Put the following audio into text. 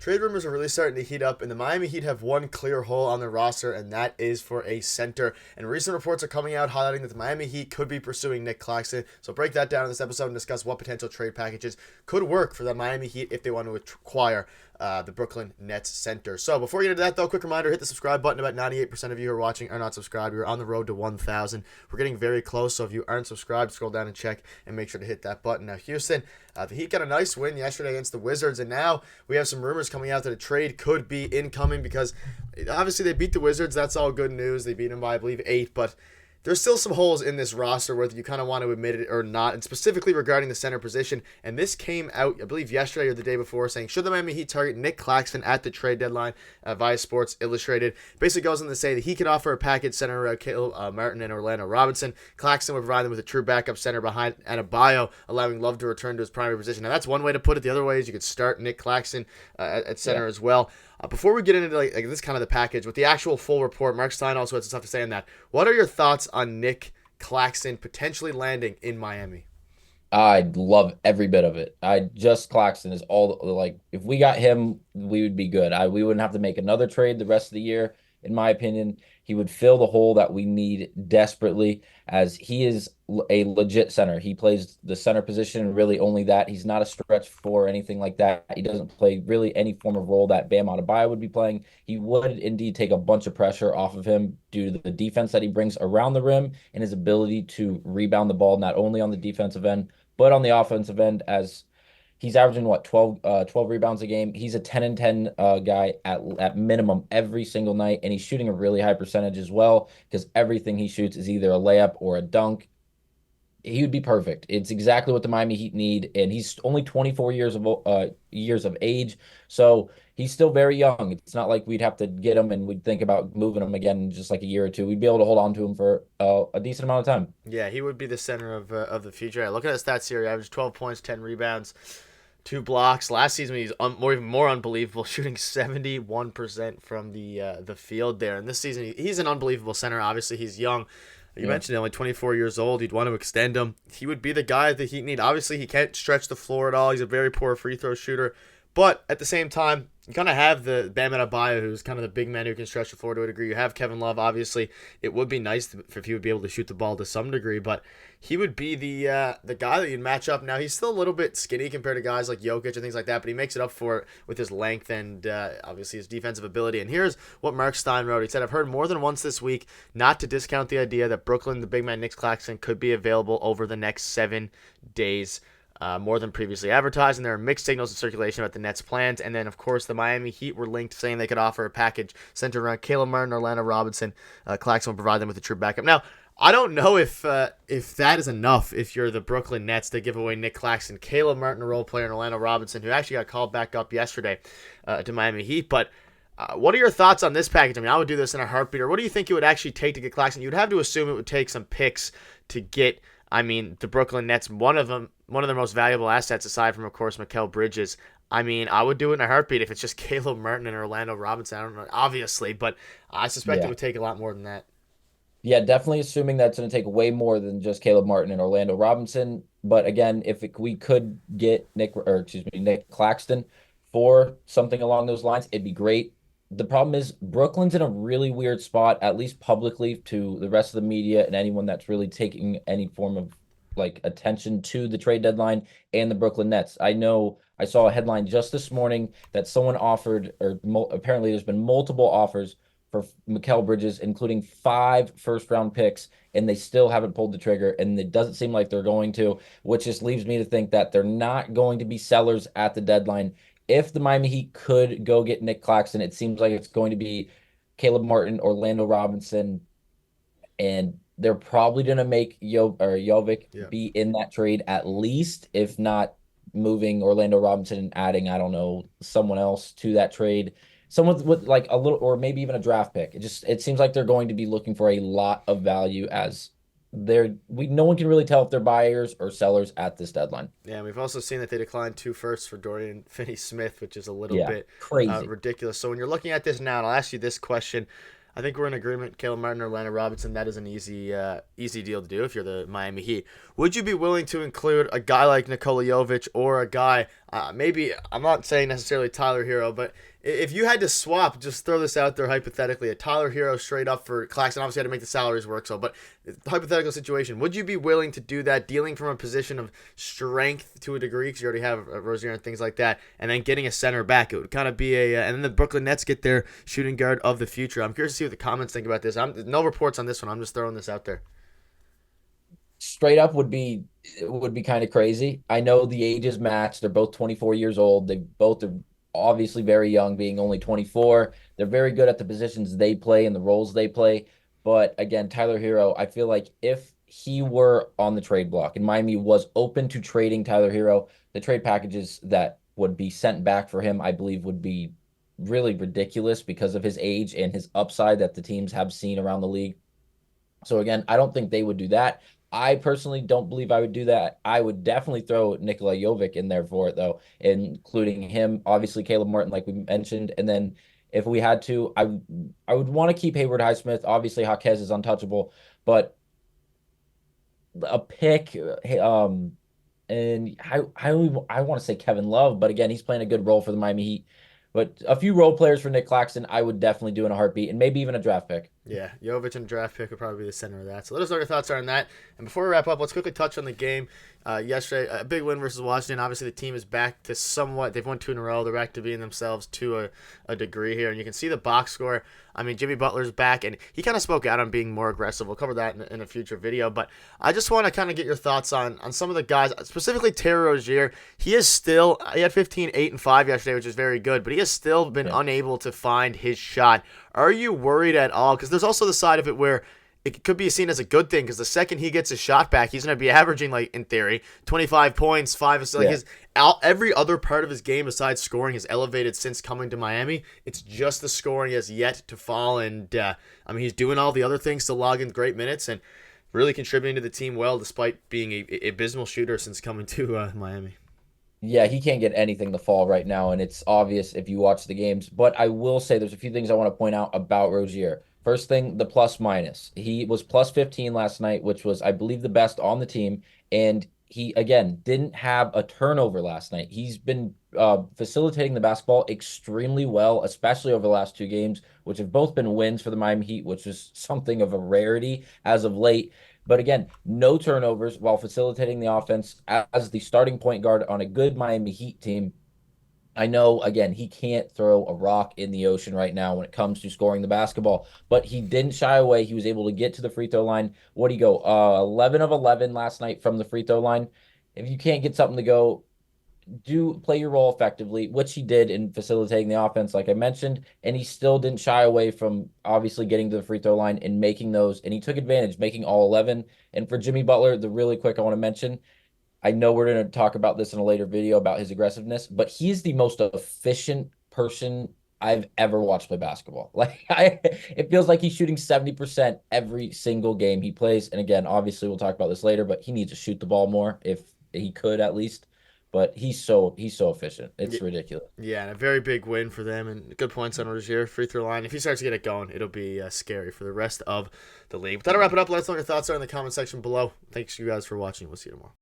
Trade rumors are really starting to heat up, and the Miami Heat have one clear hole on their roster, and that is for a center. And recent reports are coming out highlighting that the Miami Heat could be pursuing Nic Claxton. So break that down in this episode and discuss what potential trade packages could work for the Miami Heat if they want to acquire the Brooklyn Nets center. So before we get into that, though, quick reminder, hit the subscribe button. About 98% of you who are watching are not subscribed. We're on the road to 1,000. We're getting very close, so if you aren't subscribed, scroll down and check and make sure to hit that button. Now, Houston, the Heat got a nice win yesterday against the Wizards, and now we have some rumors coming out that a trade could be incoming because obviously they beat the Wizards. That's all good news. They beat them by, I believe, 8, but there's still some holes in this roster whether you kind of want to admit it or not, and specifically regarding the center position. And this came out, I believe, yesterday or the day before, saying, should the Miami Heat target Nic Claxton at the trade deadline via Sports Illustrated? Basically goes on to say that he could offer a package center around Caleb Martin and Orlando Robinson. Claxton would provide them with a true backup center behind Adebayo, allowing Love to return to his primary position. Now, that's one way to put it. The other way is you could start Nic Claxton at center as well. Before we get into like this kind of the package, with the actual full report, Mark Stein also has some stuff to say on that. What are your thoughts on Nic Claxton potentially landing in Miami? I love every bit of it. Claxton is all like if we got him, we would be good. We wouldn't have to make another trade the rest of the year, in my opinion. He would fill the hole that we need desperately, as he is a legit center. He plays the center position and really only that. He's not a stretch four or anything like that. He doesn't play really any form of role that Bam Adebayo would be playing. He would indeed take a bunch of pressure off of him due to the defense that he brings around the rim and his ability to rebound the ball, not only on the defensive end but on the offensive end, as he's averaging what 12 rebounds a game. He's a 10 and 10 guy at minimum every single night, and he's shooting a really high percentage as well because everything he shoots is either a layup or a dunk. He would be perfect. It's exactly what the Miami Heat need, and he's only 24 years of age, so he's still very young. It's not like we'd have to get him and we'd think about moving him again in just like a year or two. We'd be able to hold on to him for a decent amount of time. Yeah, he would be the center of the future. Yeah, look at his stats here. He averaged 12 points, 10 rebounds, 2 blocks. Last season, he's even more unbelievable, shooting 71% from the field there. And this season, he's an unbelievable center. Obviously, he's young. You mentioned only 24 years old. You'd want to extend him. He would be the guy that Heat need. Obviously, he can't stretch the floor at all. He's a very poor free throw shooter. But at the same time, you kind of have the Bam Adebayo, who's kind of the big man who can stretch the floor to a degree. You have Kevin Love, obviously. It would be nice if he would be able to shoot the ball to some degree, but he would be the guy that you'd match up. Now, he's still a little bit skinny compared to guys like Jokic and things like that, but he makes it up for it with his length and obviously his defensive ability. And here's what Mark Stein wrote. He said, I've heard more than once this week not to discount the idea that Brooklyn, the big man Nic Claxton, could be available over the next 7 days. More than previously advertised, and there are mixed signals in circulation about the Nets' plans. And then, of course, the Miami Heat were linked, saying they could offer a package centered around Caleb Martin, Orlando Robinson. Claxton will provide them with a true backup. Now, I don't know if that is enough if you're the Brooklyn Nets to give away Nic Claxton, Caleb Martin, a role player, and Orlando Robinson, who actually got called back up yesterday to Miami Heat. But what are your thoughts on this package? I mean, I would do this in a heartbeat. Or what do you think it would actually take to get Claxton? You'd have to assume it would take some picks to get, I mean, the Brooklyn Nets, one of their most valuable assets, aside from, of course, Mikal Bridges. I mean, I would do it in a heartbeat if it's just Caleb Martin and Orlando Robinson. I don't know, obviously, but I suspect it Yeah. would take a lot more than that. Yeah, definitely assuming that's going to take way more than just Caleb Martin and Orlando Robinson. But again, we could get Nic Claxton for something along those lines, it'd be great. The problem is Brooklyn's in a really weird spot, at least publicly, to the rest of the media and anyone that's really taking any form of like attention to the trade deadline and the Brooklyn Nets. I know I saw a headline just this morning that someone offered, or apparently there's been multiple offers for Mikal Bridges, including 5 first-round picks, and they still haven't pulled the trigger, and it doesn't seem like they're going to, which just leaves me to think that they're not going to be sellers at the deadline. If the Miami Heat could go get Nic Claxton, it seems like it's going to be Caleb Martin, Orlando Robinson, and they're probably going to make Jovic Yeah. be in that trade at least, if not moving Orlando Robinson and adding, I don't know, someone else to that trade. Someone with like a little, or maybe even a draft pick. It seems like they're going to be looking for a lot of value, as no one can really tell if they're buyers or sellers at this deadline. Yeah, and we've also seen that they declined 2 firsts for Dorian Finney-Smith, which is a little Yeah, bit crazy. ridiculous. So when you're looking at this now, and I'll ask you this question. I think we're in agreement. Caleb Martin or Leonard Robinson, that is an easy deal to do if you're the Miami Heat. Would you be willing to include a guy like Nikola Jovic or a guy, maybe, I'm not saying necessarily Tyler Hero, but if you had to swap, just throw this out there hypothetically, a Tyler Hero straight up for Claxton, obviously had to make the salaries work, so, but hypothetical situation, would you be willing to do that, dealing from a position of strength to a degree, because you already have Rozier and things like that, and then getting a center back? It would kind of be and then the Brooklyn Nets get their shooting guard of the future. I'm curious to see what the comments think about this. No reports on this one. I'm just throwing this out there. Straight up would be kind of crazy. I know the ages match. They're both 24 years old. They both are obviously very young, being only 24. They're very good at the positions they play and the roles they play. But again, Tyler Hero, I feel like if he were on the trade block and Miami was open to trading Tyler Hero, the trade packages that would be sent back for him, I believe, would be really ridiculous because of his age and his upside that the teams have seen around the league. So again, I don't think they would do that. I personally don't believe I would do that. I would definitely throw Nikola Jovic in there for it, though, including him, obviously Caleb Martin, like we mentioned, and then if we had to, I would want to keep Hayward Highsmith. Obviously, Jaquez is untouchable, but a pick, and I want to say Kevin Love, but again, he's playing a good role for the Miami Heat. But a few role players for Nic Claxton, I would definitely do in a heartbeat, and maybe even a draft pick. Yeah, Jovic and draft pick would probably be the center of that. So let us know what your thoughts are on that. And before we wrap up, let's quickly touch on the game yesterday. A big win versus Washington. Obviously, the team is back to somewhat. They've won 2 in a row. They're back to being themselves to a degree here. And you can see the box score. I mean, Jimmy Butler's back, and he kind of spoke out on being more aggressive. We'll cover that in a future video. But I just want to kind of get your thoughts on some of the guys, specifically Terry Rozier. He had 15, 8, and 5 yesterday, which is very good, but he has still been unable to find his shot. Are you worried at all? Because there's also the side of it where it could be seen as a good thing, because the second he gets a shot back, he's going to be averaging, like, in theory, 25 points, 5 assists. Like, every other part of his game besides scoring is elevated since coming to Miami. It's just the scoring has yet to fall, and I mean, he's doing all the other things to log in great minutes and really contributing to the team well, despite being a abysmal shooter since coming to Miami. Yeah, he can't get anything to fall right now, and it's obvious if you watch the games. But I will say there's a few things I want to point out about Rozier. First thing, the plus minus. He was plus 15 last night, which was, I believe, the best on the team. And he, again, didn't have a turnover last night. He's been facilitating the basketball extremely well, especially over the last 2 games, which have both been wins for the Miami Heat, which is something of a rarity as of late. But again, no turnovers while facilitating the offense as the starting point guard on a good Miami Heat team. I know, again, he can't throw a rock in the ocean right now when it comes to scoring the basketball, but he didn't shy away. He was able to get to the free throw line. What do you go? 11 of 11 last night from the free throw line. If you can't get something to go, do play your role effectively, which he did in facilitating the offense, like I mentioned, and he still didn't shy away from obviously getting to the free throw line and making those, and he took advantage, making all 11. And for Jimmy Butler, the really quick I want to mention, I know we're going to talk about this in a later video about his aggressiveness, but he's the most efficient person I've ever watched play basketball. It feels like he's shooting 70% every single game he plays. And again, obviously we'll talk about this later, but he needs to shoot the ball more if he could at least. But he's so efficient. It's ridiculous. Yeah, and a very big win for them, and good points on Rozier. Free throw line. If he starts to get it going, it'll be scary for the rest of the league. But that'll wrap it up. Let us know what your thoughts are in the comment section below. Thanks you guys for watching. We'll see you tomorrow.